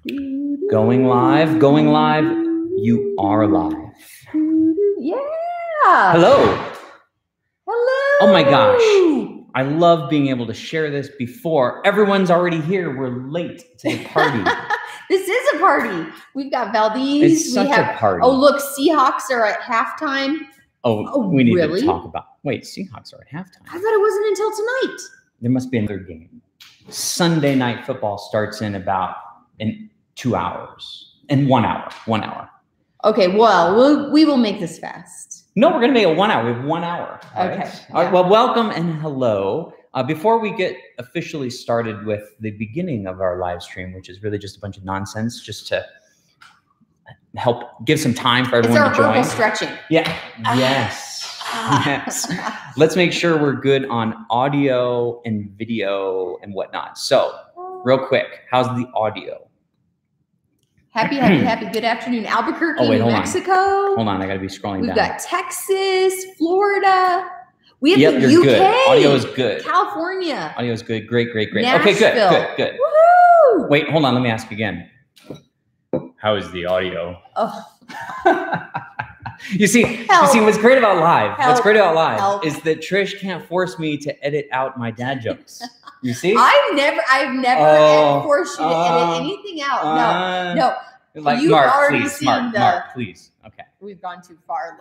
Going live, going live. You are live. Yeah. Hello. Hello. Oh my gosh. I love being able to share this before everyone's already here. We're late to the party. This is a party. We've got Valdez. It's such a party. Oh, look, Seahawks are at halftime. Oh, we need really? to talk about. Wait, Seahawks are at halftime. I thought it wasn't until tonight. There must be another game. Sunday night football starts in 2 hours. In 1 hour. 1 hour. Okay, well, we will make this fast. No, we're going to make it 1 hour. We have 1 hour. Okay. Right? All right. Well, welcome and hello. Before we get officially started with the beginning of our live stream, which is really just a bunch of nonsense, just to help give some time for everyone to join. It's our verbal stretching. Yeah. Yes. Yes. Let's make sure we're good on audio and video and whatnot. So, real quick, how's the audio? Happy. Good afternoon, Albuquerque, New Mexico. Hold on, I got to be scrolling down. We've got Texas, Florida. We have the you're UK. Good. Audio is good. California. Audio is good. Great. Nashville. Okay, good. Woohoo! Wait, hold on. Let me ask again. How is the audio? Oh. You see, what's great about live? Is that Trish can't force me to edit out my dad jokes. You see? I've never forced you to edit anything out. No. Like You've Mark, already please. seen Mark, please. Okay. We've gone too far.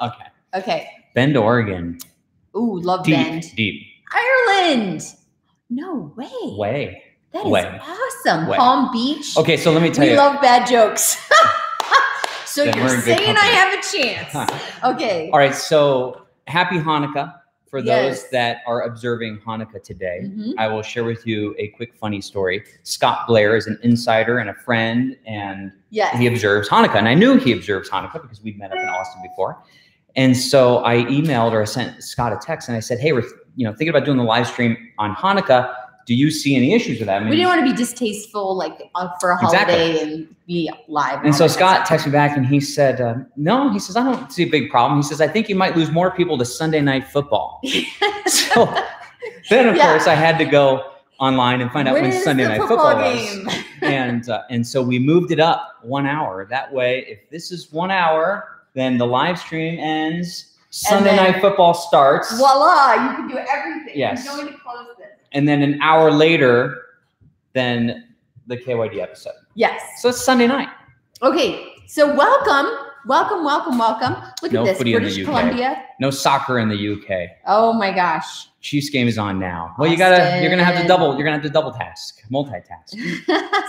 Okay. Bend, Oregon. Ooh, love Bend. Deep. Ireland. No way. That is awesome. Palm Beach. Okay, so let me tell you. We love bad jokes. So then you're saying I have a chance. Huh. Okay. All right, so happy Hanukkah for those that are observing Hanukkah today. Mm-hmm. I will share with you a quick funny story. Scott Blair is an insider and a friend, and he observes Hanukkah. And I knew he observes Hanukkah because we'd met up in Austin before. And so I emailed or I sent Scott a text and I said, hey, we're thinking about doing the live stream on Hanukkah. Do you see any issues with that? I mean, we didn't want to be distasteful, for a holiday and be live. And so Scott texted me back and he said, no, he says, I don't see a big problem. He says, I think you might lose more people to Sunday night football. So then, of course, I had to go online and find out when Sunday night football was. And so we moved it up 1 hour. That way, if this is 1 hour, then the live stream ends. Sunday night football starts. Voila, you can do everything. Yes. I'm going to close this. And then an hour later, then the KYD episode. Yes. So it's Sunday night. Okay. So welcome. Look at this, British Columbia. No soccer in the UK. Oh my gosh. Chiefs game is on now. Well, you're gonna have to double task, multitask.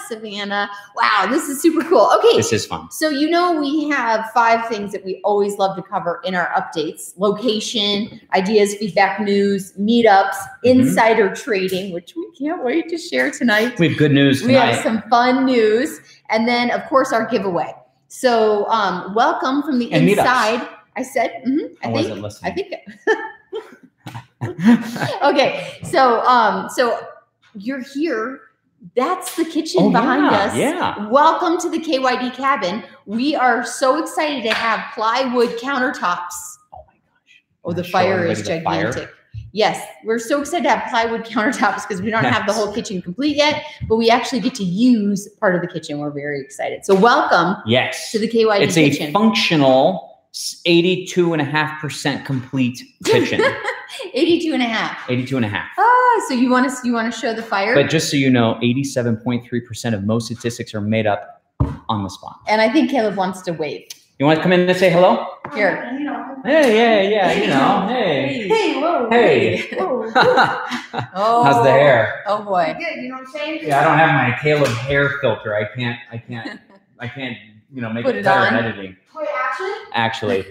Savannah. Wow, this is super cool. Okay. This is fun. So we have 5 things that we always love to cover in our updates: location, ideas, feedback, news, meetups, insider trading, which we can't wait to share tonight. We have good news tonight. We have some fun news. And then of course our giveaway. So welcome from the inside. Meetups. I said, I wasn't listening. I think. Okay, so you're here. That's the kitchen behind us. Yeah. Welcome to the KYD cabin. We are so excited to have plywood countertops. Oh my gosh. Oh, the fire is gigantic. Yes, we're so excited to have plywood countertops because we don't have the whole kitchen complete yet, but we actually get to use part of the kitchen. We're very excited. So welcome to the KYD kitchen. It's a functional 82.5% complete kitchen. 82.5. Ah, so you want to show the fire? But just so you know, 87.3% of most statistics are made up on the spot. And I think Caleb wants to wave. You want to come in and say hello? Here. Hey, Hey. Hey, whoa. Hey. Whoa. How's the hair? Oh boy. Good, you know what I'm saying? Yeah, I don't have my Caleb hair filter. I can't make it better in editing. Wait, Actually.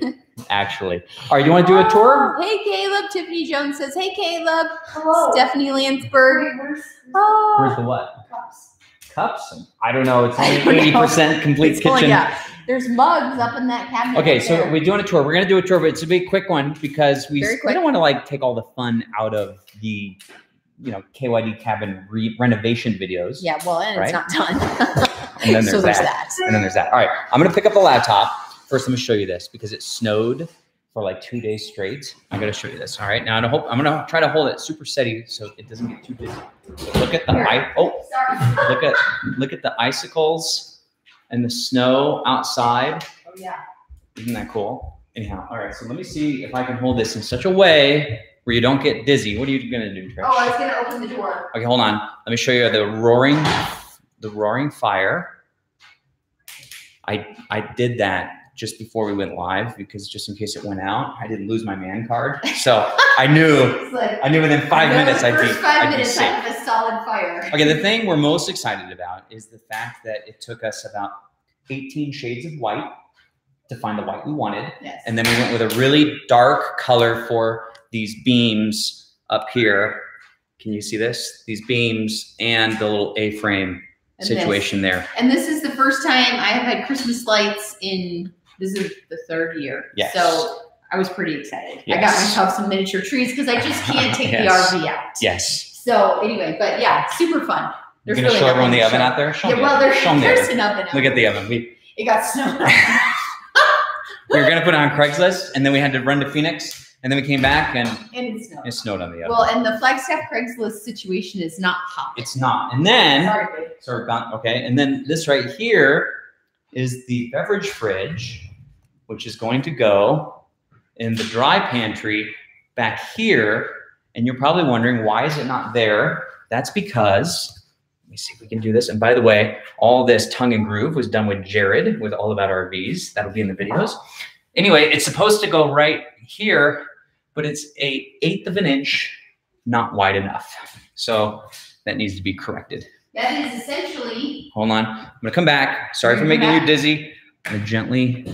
All right, you want to do a tour? Hey, Caleb. Tiffany Jones says, hey, Caleb. Hello. Stephanie Landsberg. Where's the what? Cups? I don't know. It's only 80% complete kitchen. There's mugs up in that cabinet. Okay, so we're doing a tour. We're going to do a tour, but it's a big quick one because we don't want to take all the fun out of the KYD cabin renovation videos. Yeah, well, and it's not done. And then there's that. And then there's that. All right, I'm going to pick up the laptop. First, I'm going to show you this because it snowed for 2 days straight. I'm going to show you this. All right, now I'm going to try to hold it super steady so it doesn't get too busy. So look at the look at the icicles and the snow outside. Oh yeah. Isn't that cool? Anyhow, all right, so let me see if I can hold this in such a way where you don't get dizzy. What are you gonna do, Trish? Oh, I was gonna open the door. Okay, hold on. Let me show you the roaring fire. I did that just before we went live because just in case it went out, I didn't lose my man card. So I knew within 5 minutes I'd be safe. I have a solid fire. Okay, the thing we're most excited about is the fact that it took us about 18 shades of white to find the white we wanted. Yes. And then we went with a really dark color for these beams up here. Can you see this? These beams and the little A-frame situation there. And this is the first time I have had Christmas lights in, this is the 3rd year. Yes. So I was pretty excited. Yes. I got myself some miniature trees because I just can't take the RV out. Yes. So anyway, but yeah, super fun. You're going to show everyone the oven out there? Yeah, well, there's an oven out there. Look at the oven. It got snowed. We were going to put it on Craigslist, and then we had to run to Phoenix. And then we came back and it snowed on the oven. Well, and the Flagstaff Craigslist situation is not hot. It's not. And then, okay. And then this right here is the beverage fridge, which is going to go in the dry pantry back here. And you're probably wondering, why is it not there? That's because, let me see if we can do this. And by the way, all this tongue and groove was done with Jared with All About RVs. That'll be in the videos. Anyway, it's supposed to go right here, but it's an 1/8 of an inch, not wide enough. So that needs to be corrected. That is essentially. Hold on, I'm gonna come back. Sorry for making you dizzy. I'm gonna gently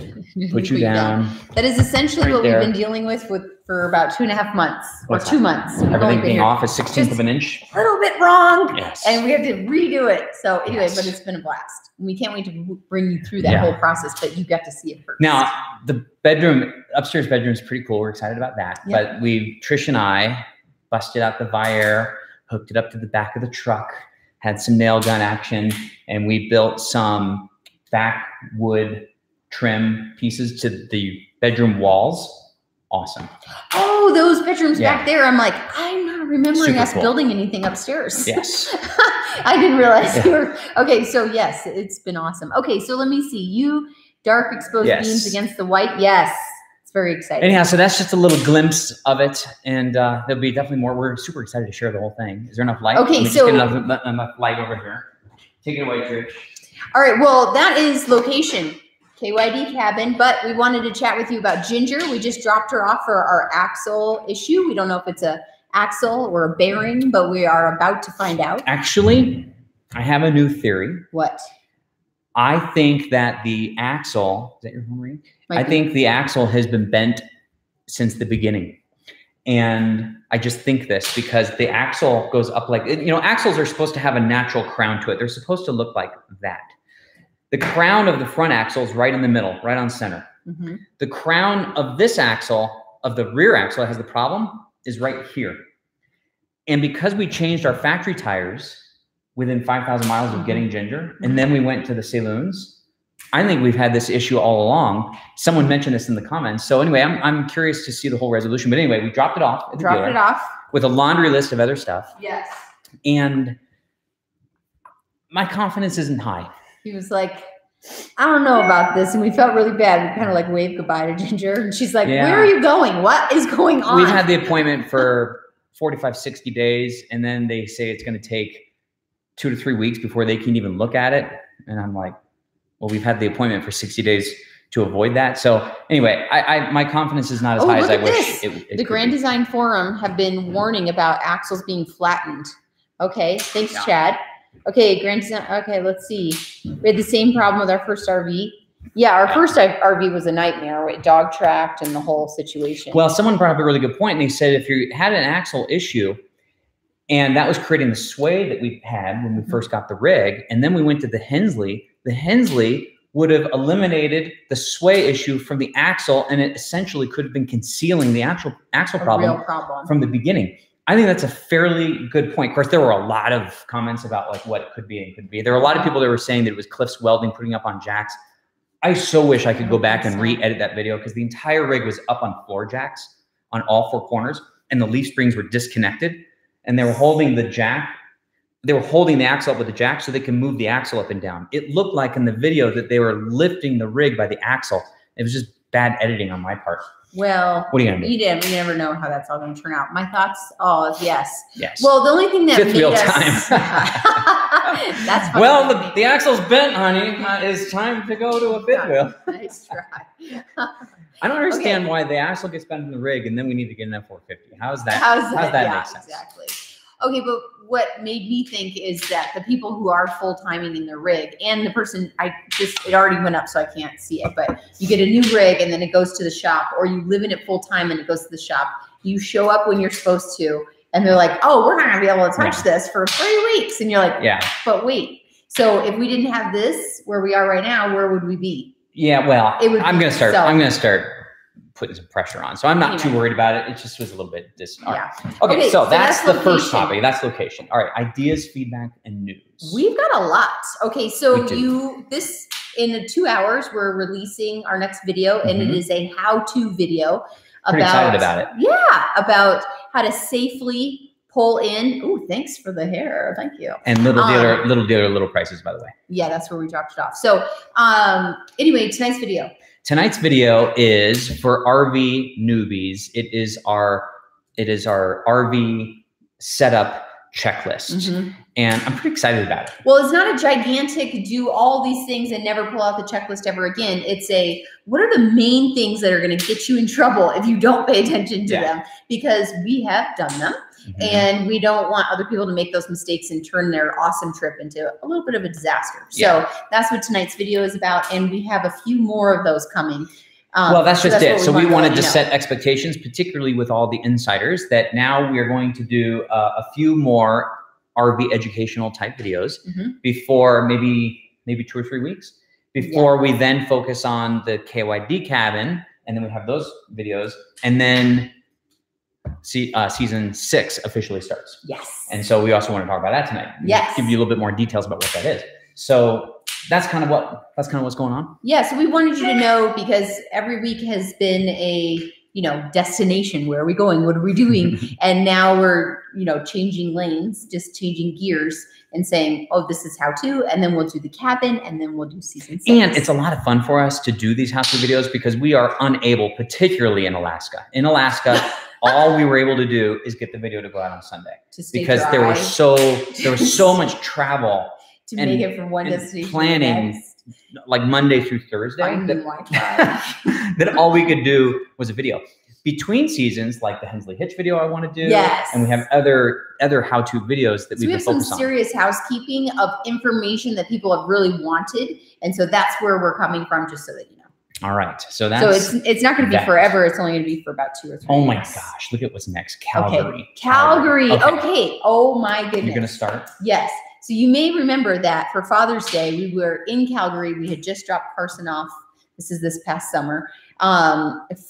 put you down. That is essentially what we've been dealing with for about 2.5 months or 2 months. Everything being off a 1/16 of an inch. A little bit wrong. Yes. And we have to redo it. So anyway, but it's been a blast. We can't wait to bring you through that whole process, but you got to see it first. Now, the upstairs bedroom is pretty cool. We're excited about that. Yep. But Trish and I busted out the Viair, hooked it up to the back of the truck, had some nail gun action, and we built some backwood trim pieces to the bedroom walls. Awesome. Oh, those bedrooms back there. I'm like, I'm not remembering us building anything upstairs. Yes. I didn't realize you were. Okay, so yes, it's been awesome. Okay, so let me see. You dark exposed beams against the white. Yes. It's very exciting. Anyhow, so that's just a little glimpse of it. And there'll be definitely more. We're super excited to share the whole thing. Is there enough light? Okay, so just get enough light over here. Take it away, Trish. All right, well, that is location. KYD cabin, but we wanted to chat with you about Ginger. We just dropped her off for our axle issue. We don't know if it's a axle or a bearing, but we are about to find out. Actually, I have a new theory. What? I think that the axle, is that your home ring? I think the axle has been bent since the beginning. And I just think this because the axle goes up like, axles are supposed to have a natural crown to it. They're supposed to look like that. The crown of the front axle is right in the middle, right on center. Mm-hmm. The crown of this axle, of the rear axle that has the problem, is right here. And because we changed our factory tires within 5,000 miles of getting Ginger, and then we went to the saloons, I think we've had this issue all along. Someone mentioned this in the comments. So anyway, I'm curious to see the whole resolution. But anyway, we dropped it off at the dealer with a laundry list of other stuff. Yes. And my confidence isn't high. He was like, I don't know about this. And we felt really bad. We kind of like waved goodbye to Ginger. And she's like, where are you going? What is going on? We've had the appointment for 45, 60 days. And then they say it's going to take 2 to 3 weeks before they can even look at it. And I'm like, well, we've had the appointment for 60 days to avoid that. So anyway, my confidence is not as high as I wish it The Grand Design Forum have been warning about axles being flattened. Okay. Thanks, Chad. Okay, okay, let's see. We had the same problem with our first RV. Yeah, our first RV was a nightmare. It dog tracked and the whole situation. Well, someone brought up a really good point, and they said if you had an axle issue, and that was creating the sway that we had when we first got the rig, and then we went to the Hensley would have eliminated the sway issue from the axle, and it essentially could have been concealing the axle problem from the beginning. I think that's a fairly good point. Of course, there were a lot of comments about like what it could be and could be. There were a lot of people that were saying that it was Cliff's welding putting up on jacks. I so wish I could go back and re-edit that video because the entire rig was up on floor jacks on all 4 corners and the leaf springs were disconnected and they were holding the jack they were holding the axle up with the jack so they can move the axle up and down. It looked like in the video that they were lifting the rig by the axle. It was just bad editing on my part. Well, what are you gonna do? You never know how that's all going to turn out. My thoughts, yes. Yes. Well, the only thing that fifth wheel time. That's well, the axle's bent, honey. It's time to go to a fifth wheel. Nice try. I don't understand why the axle gets bent in the rig and then we need to get an F450. How's that make sense? Exactly. Okay, but what made me think is that the people who are full-timing in the rig and the person, it already went up so I can't see it, but you get a new rig and then it goes to the shop, or you live in it full-time and it goes to the shop. You show up when you're supposed to and they're like, oh, we're not gonna be able to touch this for 3 weeks. And you're like, but wait. So if we didn't have this where we are right now, where would we be? Yeah, well, I'm gonna start putting some pressure on. So I'm not too worried about it. It just was a little bit Okay, so that's the first topic. That's location. All right, ideas, feedback, and news. We've got a lot. Okay, so in 2 hours, we're releasing our next video, and it is a how-to video. Pretty excited about it. Yeah, about how to safely pull in. Ooh, thanks for the hair. Thank you. And little dealer, little prices, by the way. Yeah, that's where we dropped it off. So anyway, tonight's video. Tonight's video is for RV newbies. It is our RV setup checklist. And I'm pretty excited about it. Well, it's not a gigantic do all these things and never pull out the checklist ever again. It's what are the main things that are going to get you in trouble if you don't pay attention to them? Because we have done them. And we don't want other people to make those mistakes and turn their awesome trip into a little bit of a disaster. So that's what tonight's video is about. And we have a few more of those coming. Well, that's just it. So we wanted to set expectations, particularly with all the insiders, that now we are going to do a few more RV educational type videos before maybe 2 or 3 weeks before we then focus on the KYD cabin. And then we have those videos. And then season 6 officially starts. Yes. And so we also want to talk about that tonight. Yes. Give you a little bit more details about what that is. So that's kind of what's going on. Yeah. So we wanted you to know, because every week has been a, destination. Where are we going? What are we doing? And now we're, changing lanes, just changing gears and saying, oh, this is how to, and then we'll do the cabin, and then we'll do season 6. And it's a lot of fun for us to do these how-to videos because we are unable, particularly in Alaska. In Alaska, all we were able to do is get the video to go out on Sunday because there was so much travel to make it from one destination planning, like Monday through Thursday, that all we could do was a video. Between seasons, like the Hensley Hitch video I want to do, and we have other how-to videos that we've been focused on. We have some serious housekeeping of information that people have really wanted, and so that's where we're coming from, just so that you know. All right, so it's not going to be forever. It's only going to be for about 2 or 3 Oh my gosh! Look at what's next. Calgary. Okay. Calgary. Okay. Oh my goodness. You're going to start? Yes. So you may remember that for Father's Day, we were in Calgary. We had just dropped Carson off. This past summer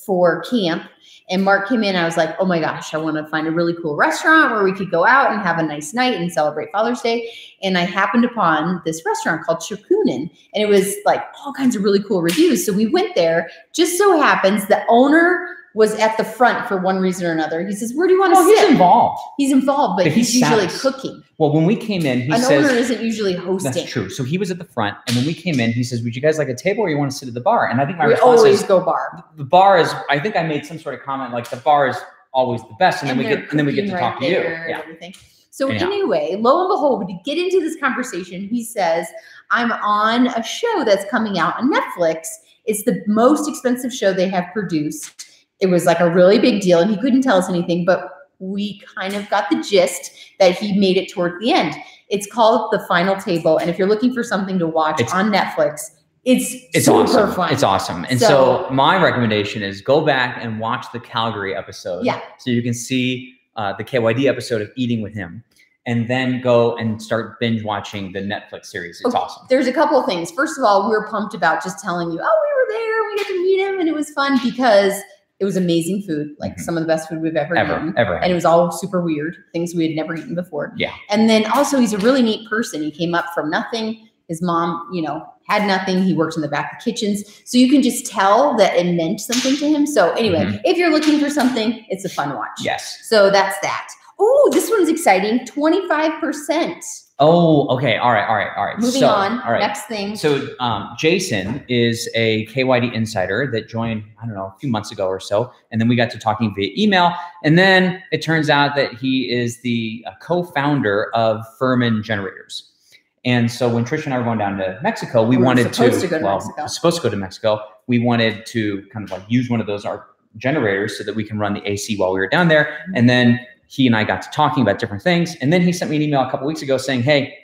for camp. And Mark came in. I was like, oh my gosh, I want to find a really cool restaurant where we could go out and have a nice night and celebrate Father's Day. And I happened upon this restaurant called Shakunin. And it was like all kinds of really cool reviews. So we went there. Just so happens the owner was at the front for one reason or another. He says, where do you want to sit? He's involved. He's involved, but he's usually cooking. Well, when we came in, an owner isn't usually hosting. That's true. So he was at the front, and when we came in, he says, would you guys like a table or you want to sit at the bar? And I think my response always go bar. The bar is, I think I made some sort of comment like the bar is always the best, and then we get to talk to you. Yeah. Everything. So anyway, lo and behold, to get into this conversation, he says, I'm on a show that's coming out on Netflix. It's the most expensive show they have produced. It was like a really big deal, and he couldn't tell us anything, but we kind of got the gist that he made it toward the end. It's called The Final Table, and if you're looking for something to watch on Netflix, it's super awesome. fun. It's awesome. And so my recommendation is go back and watch the Calgary episode. Yeah. So you can see the KYD episode of Eating with Him, and then go and start binge watching the Netflix series. It's awesome. There's a couple of things. First of all, we were pumped about just telling you, oh, we were there, we got to meet him, and it was fun because it was amazing food, like some of the best food we've ever eaten. And it was all super weird, things we had never eaten before. Yeah. And then also he's a really neat person. He came up from nothing. His mom, had nothing. He worked in the back of kitchens. So you can just tell that it meant something to him. So anyway, if you're looking for something, it's a fun watch. Yes. So that's that. Oh, this one's exciting. 25%. Oh, okay. All right. Moving on. All right. Next thing. So Jason is a KYD insider that joined, I don't know, a few months ago or so. And then we got to talking via email. And then it turns out that he is the co-founder of Furman Generators. And so when Trish and I were going down to Mexico, we wanted supposed to go to Mexico. We wanted to kind of like use one of those generators so that we can run the AC while we were down there. And then he and I got to talking about different things. And then he sent me an email a couple weeks ago saying, hey,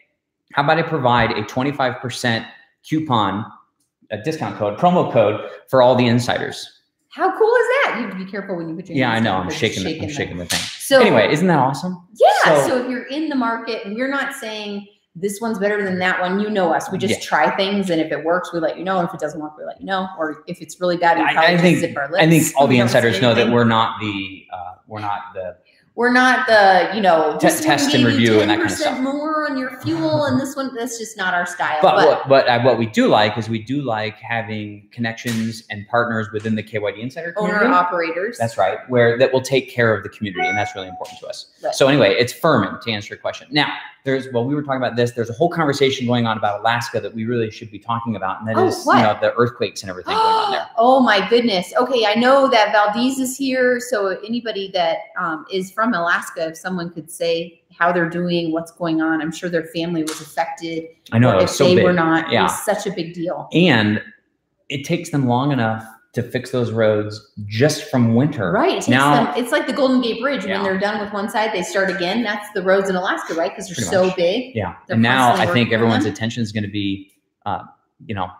how about I provide a 25% coupon, a discount code, promo code for all the insiders? How cool is that? You have to be careful when you put your hands down. I'm shaking the thing. So anyway, isn't that awesome? Yeah. So if you're in the market and we're not saying this one's better than that one, you know us. We just try things, and if it works, we let you know. And if it doesn't work, we let you know. Or if it's really bad, we probably just zip our lips. I think all the insiders know that we're not the test and review and that kind of stuff. More on your fuel, and this one, that's just not our style. But what we do like is we do like having connections and partners within the KYD insider community. Owner operators. That's right, that will take care of the community, and that's really important to us. Right. So anyway, it's Furman, to answer your question. Now, we were talking about this. There's a whole conversation going on about Alaska that we really should be talking about, and that is the earthquakes and everything going on there. Oh my goodness. Okay, I know that Valdez is here, so anybody that is from Alaska, if someone could say how they're doing, what's going on, I'm sure their family was affected. I know, if they were not. It was such a big deal. And it takes them long enough to fix those roads just from winter. Right. It's like the Golden Gate Bridge. When they're done with one side, they start again. That's the roads in Alaska, right? Because they're so big. Yeah. And now I think everyone's attention is going to be,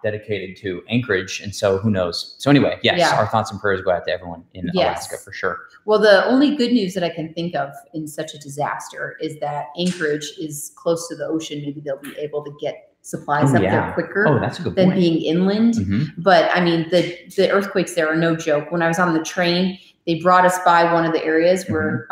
dedicated to Anchorage. And so who knows? So anyway, our thoughts and prayers go out to everyone in Alaska for sure. Well, the only good news that I can think of in such a disaster is that Anchorage is close to the ocean. Maybe they'll be able to get supplies up there quicker that's a good than point. Being inland. But I mean, the earthquakes there are no joke. When I was on the train, they brought us by one of the areas where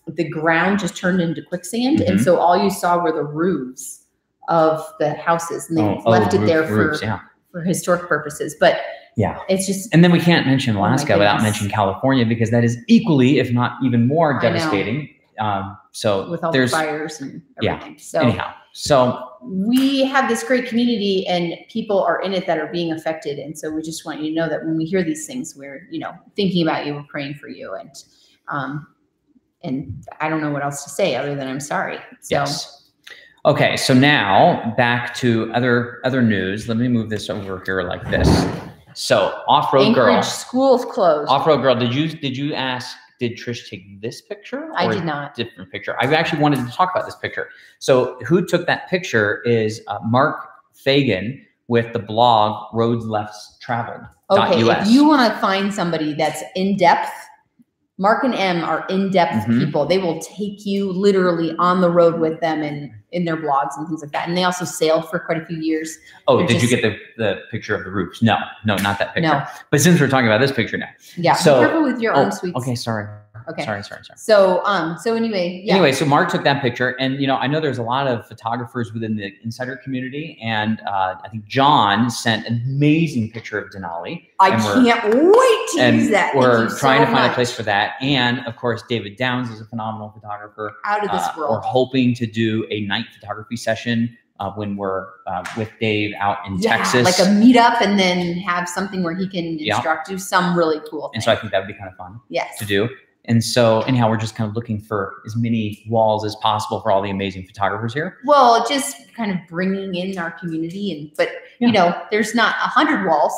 the ground just turned into quicksand. And so all you saw were the roofs of the houses, and they left it there for historic purposes. But it's just, and then we can't mention Alaska without mentioning California, because that is equally, if not even more devastating. So with all the fires and everything. So we have this great community, and people are in it that are being affected. And so we just want you to know that when we hear these things, we're, thinking about you, we're praying for you. And I don't know what else to say other than I'm sorry. So. Okay. So now back to other news. Let me move this over here like this. So Off-Road Girl. Anchorage school's closed. Off-Road Girl. Did you ask, did Trish take this picture? I did not. Different picture. I actually wanted to talk about this picture. So who took that picture is Mark Fagan with the blog Roads Less Traveled. Okay, if you want to find somebody that's in depth, Mark and Em are in-depth people. They will take you literally on the road with them and in their blogs and things like that. And they also sailed for quite a few years. Oh, did you get the picture of the roofs? No, not that picture. No. But since we're talking about this picture now. Yeah, so, be careful with your own sweets. Okay, sorry. Okay. Sorry. So anyway, Anyway, so Mark took that picture, and I know there's a lot of photographers within the insider community, and I think John sent an amazing picture of Denali. I can't wait to use that. We're trying to find a place for that, and of course, David Downs is a phenomenal photographer. Out of this world. We're hoping to do a night photography session when we're with Dave out in Texas. Like a meetup, and then have something where he can instruct, do some really cool thing. And so I think that would be kind of fun to do. And so anyhow, we're just kind of looking for as many walls as possible for all the amazing photographers here. Well, just kind of bringing in our community, but there's not 100 walls,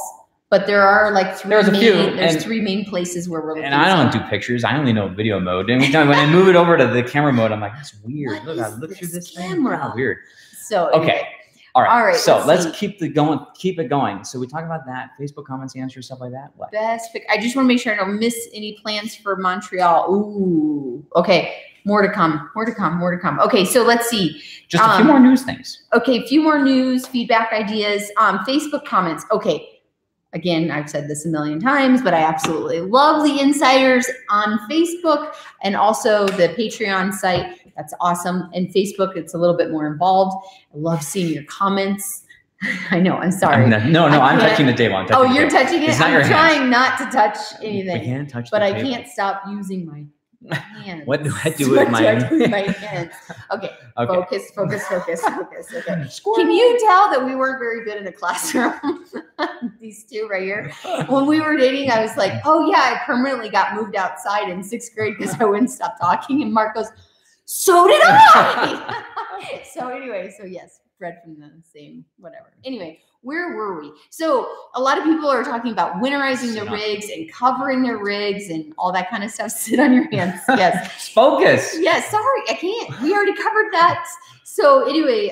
but there are like three main places where we're looking. And I don't do pictures. I only know video mode. And when I move it over to the camera mode, I'm like, it's weird. Look through this thing. It's weird. So okay. All right. So let's keep it going. So we talk about that. Facebook comments, answers, stuff like that. What? Best pick. I just want to make sure I don't miss any plans for Montreal. Ooh. Okay. More to come. Okay. So let's see. Just a few more news things. Okay. A few more news, feedback, ideas. Facebook comments. Okay. Again, I've said this a million times, but I absolutely love the insiders on Facebook and also the Patreon site. That's awesome. And Facebook, it's a little bit more involved. I love seeing your comments. I know. I'm sorry. No, I'm touching the table. You're touching it? I'm trying not to touch anything. I can't touch but I can't stop using my hands. What do I do with my hands? Okay. Focus. Okay. Can you tell that we weren't very good in a classroom? These two right here. When we were dating, I was like, oh yeah, I permanently got moved outside in 6th grade because I wouldn't stop talking. And Mark goes, so did I. So anyway, so yes, bred from the same whatever. Anyway, where were we? So a lot of people are talking about winterizing their rigs and covering their rigs and all that kind of stuff. Sit on your hands. Yes. Focus. Yes. Sorry, I can't. We already covered that. So anyway,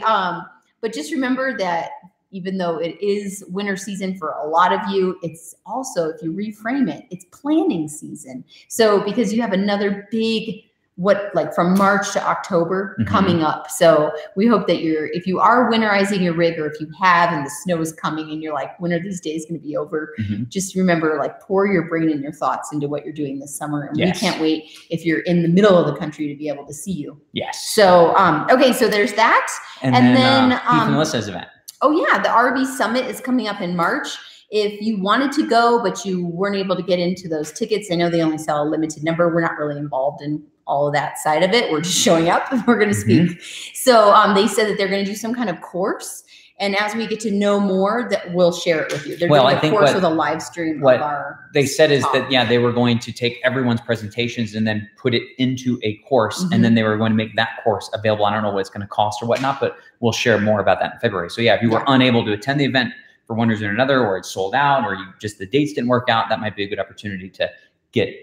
but just remember that even though it is winter season for a lot of you, it's also, if you reframe it, it's planting season. So because you have another big from March to October coming up. So we hope that if you are winterizing your rig, or if you have and the snow is coming and you're like, when are these days going to be over? Just remember, pour your brain and your thoughts into what you're doing this summer. And we can't wait, if you're in the middle of the country, to be able to see you. Yes. So, okay. So there's that. And then Keith and Melissa's event. Oh yeah. The RV Summit is coming up in March. If you wanted to go, but you weren't able to get into those tickets, I know they only sell a limited number. We're not really involved in all of that side of it. We're just showing up and we're going to speak. So they said that they're going to do some kind of course. And as we get to know more, that we'll share it with you. They're doing a course with a live stream of our they said is that, they were going to take everyone's presentations and then put it into a course. And then they were going to make that course available. I don't know what it's going to cost or whatnot, but we'll share more about that in February. So yeah, if you were unable to attend the event for one reason or another, or it's sold out, or the dates didn't work out, that might be a good opportunity to get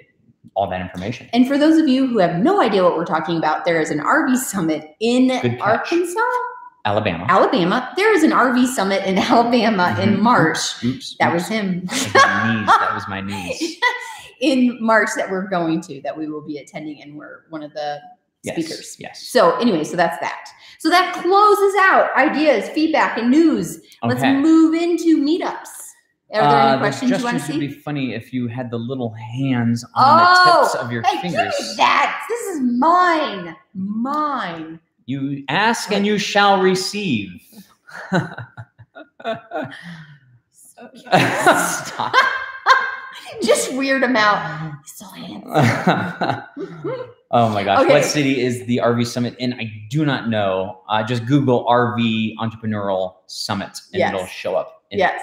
all that information. And for those of you who have no idea what we're talking about, there is an RV Summit in Arkansas? Alabama. There is an RV Summit in Alabama in March. Oops. That was him. That was my niece. In March that we're going to, that we will be attending, and we're one of the speakers. Yes. So anyway, so that's that. So that closes out ideas, feedback, and news. Let's move into meetups. Are there any questions you want to see? It would be funny if you had the little hands on the tips of your fingers. Give me that. This is mine. Mine. You ask and you shall receive. Stop. Just weird them out. So handsome. Oh my gosh. What city is the RV Summit in? I do not know. Just Google RV Entrepreneurial Summit and it'll show up. Yes.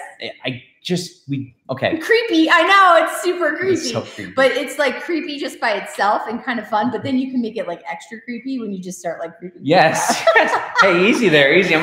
Creepy. I know, it's super creepy. It's so creepy. But it's creepy just by itself and kind of fun. But then you can make it extra creepy when you just start creeping. Yes. Hey, easy there. Easy.